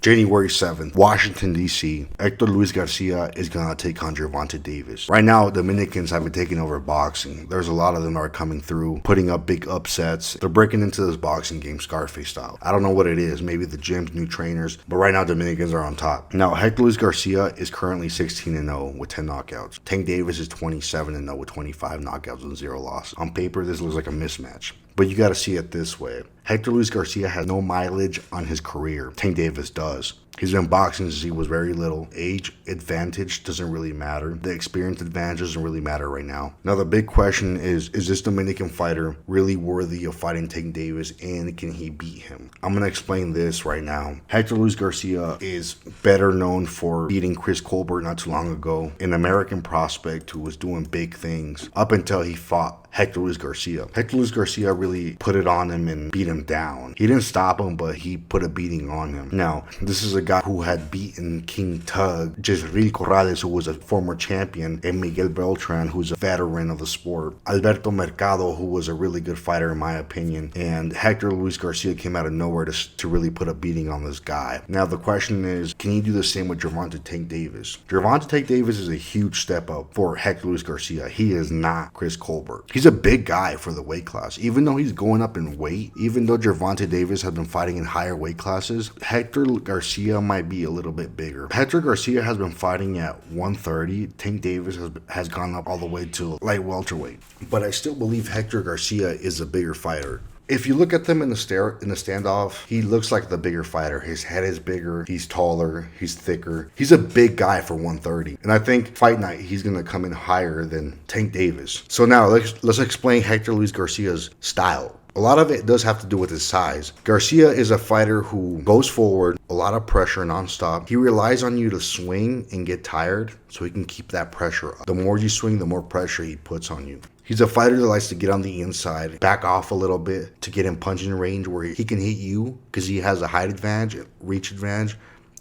January 7th, Washington, D.C., Hector Luis Garcia is going to take on Gervonta Davis. Right now, Dominicans have been taking over boxing. There's a lot of them that are coming through, putting up big upsets. They're breaking into this boxing game Scarface style. I don't know what it is. Maybe the gyms, new trainers. But right now, Dominicans are on top. Now, Hector Luis Garcia is currently 16-0 with 10 knockouts. Tank Davis is 27-0 with 25 knockouts and 0 losses. On paper, this looks like a mismatch. But you got to see it this way. Hector Luis Garcia has no mileage on his career. Tank Davis does. He's been boxing since he was very little. Age advantage doesn't really matter. The experience advantage doesn't really matter right now. Now the big question is this Dominican fighter really worthy of fighting Tank Davis, and can he beat him? I'm going to explain this right now. Hector Luis Garcia is better known for beating Chris Colbert not too long ago, an American prospect who was doing big things up until he fought Hector Luis Garcia. Hector Luis Garcia really put it on him and beat him down. He didn't stop him, but he put a beating on him. Now, this is a guy who had beaten King Tug, Jezreel Corrales, who was a former champion, and Miguel Beltran, who's a veteran of the sport. Alberto Mercado, who was a really good fighter in my opinion. And Hector Luis Garcia came out of nowhere to really put a beating on this guy. Now, the question is, can he do the same with Gervonta Tank Davis? Gervonta Tank Davis is a huge step up for Hector Luis Garcia. He is not Chris Colbert. He's a big guy for the weight class. Even though he's going up in weight, even though Gervonta Davis has been fighting in higher weight classes, Hector Garcia might be a little bit bigger. Hector Garcia has been fighting at 130. Tank Davis has gone up all the way to light welterweight. But I still believe Hector Garcia is a bigger fighter. If you look at them in the standoff, he looks like the bigger fighter. His head is bigger, he's taller, he's thicker. He's a big guy for 130. And I think fight night, he's going to come in higher than Tank Davis. So now let's explain Hector Luis Garcia's style. A lot of it does have to do with his size. Garcia is a fighter who goes forward, a lot of pressure nonstop. He relies on you to swing and get tired so he can keep that pressure up. The more you swing, the more pressure he puts on you. He's a fighter that likes to get on the inside, back off a little bit to get in punching range where he can hit you because he has a height advantage, reach advantage,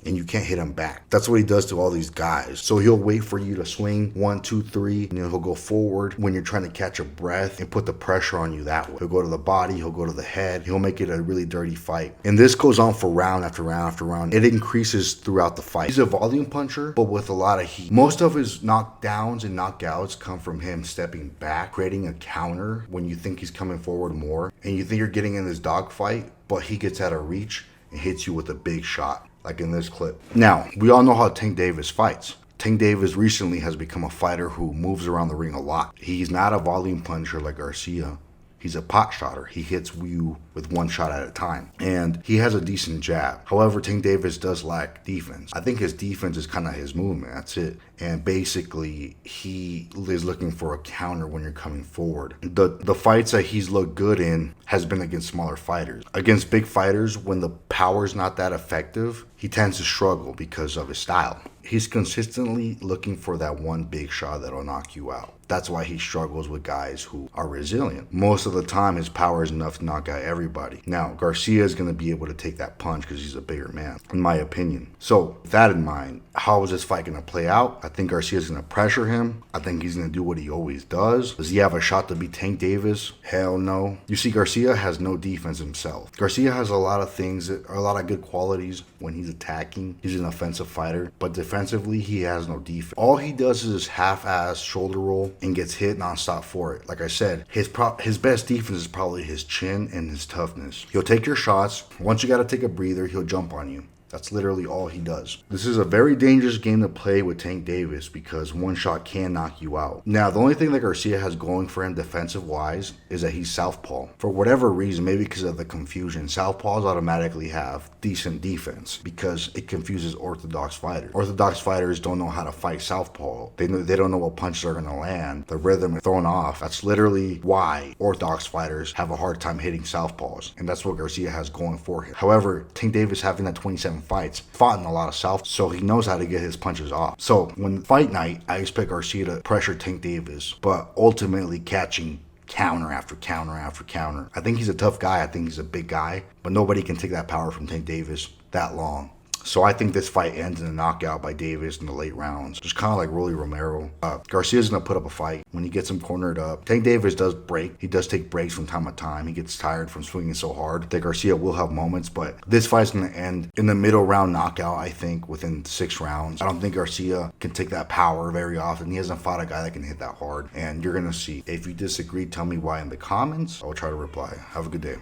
and you can't hit him back. That's what he does to all these guys. So he'll wait for you to swing 1, 2, 3, and then he'll go forward when you're trying to catch a breath and put the pressure on you that way. He'll go to the body, he'll go to the head, he'll make it a really dirty fight. And this goes on for round after round after round. It increases throughout the fight. He's a volume puncher, but with a lot of heat. Most of his knockdowns and knockouts come from him stepping back, creating a counter when you think he's coming forward more, and you think you're getting in this dogfight, but he gets out of reach and hits you with a big shot, like in this clip. Now, we all know how Tank Davis fights. Tank Davis recently has become a fighter who moves around the ring a lot. He's not a volume puncher like Garcia. He's a pot shotter. He hits you with one shot at a time. And he has a decent jab. However, Tank Davis does lack defense. I think his defense is kind of his movement. That's it. And basically, he is looking for a counter when you're coming forward. The fights that he's looked good in has been against smaller fighters. Against big fighters, when the power's not that effective, he tends to struggle because of his style. He's consistently looking for that one big shot that'll knock you out. That's why he struggles with guys who are resilient. Most of the time, his power is enough to knock out everybody. Now, Garcia is going to be able to take that punch because he's a bigger man, in my opinion. So, with that in mind, how is this fight going to play out? I think Garcia is going to pressure him. I think he's going to do what he always does. Does he have a shot to beat Tank Davis? Hell no. You see, Garcia has no defense himself. Garcia has a lot of things, a lot of good qualities when he's attacking. He's an offensive fighter, but defensively, he has no defense. All he does is half-ass shoulder roll and gets hit nonstop for it. Like I said, his best defense is probably his chin and his toughness. He'll take your shots. Once you got to take a breather, he'll jump on you. That's literally all he does. This is a very dangerous game to play with Tank Davis because one shot can knock you out. Now, the only thing that Garcia has going for him defensive-wise is that he's southpaw. For whatever reason, maybe because of the confusion, southpaws automatically have decent defense because it confuses orthodox fighters. Orthodox fighters don't know how to fight southpaw. They don't know what punches are going to land. The rhythm is thrown off. That's literally why orthodox fighters have a hard time hitting southpaws, and that's what Garcia has going for him. However, Tank Davis having that 27 fights, fought in a lot of south, so he knows how to get his punches off. So when fight night, I expect Garcia to pressure Tank Davis, but ultimately catching counter after counter after counter. I think he's a tough guy. I think he's a big guy, but nobody can take that power from Tank Davis that long. So I think this fight ends in a knockout by Davis in the late rounds. Just kind of like Rolly Romero. Garcia's going to put up a fight when he gets him cornered up. Tank Davis does break. He does take breaks from time to time. He gets tired from swinging so hard that Garcia will have moments, but this fight's going to end in the middle round knockout, I think, within 6 rounds. I don't think Garcia can take that power very often. He hasn't fought a guy that can hit that hard, and you're going to see. If you disagree, tell me why in the comments. I'll try to reply. Have a good day.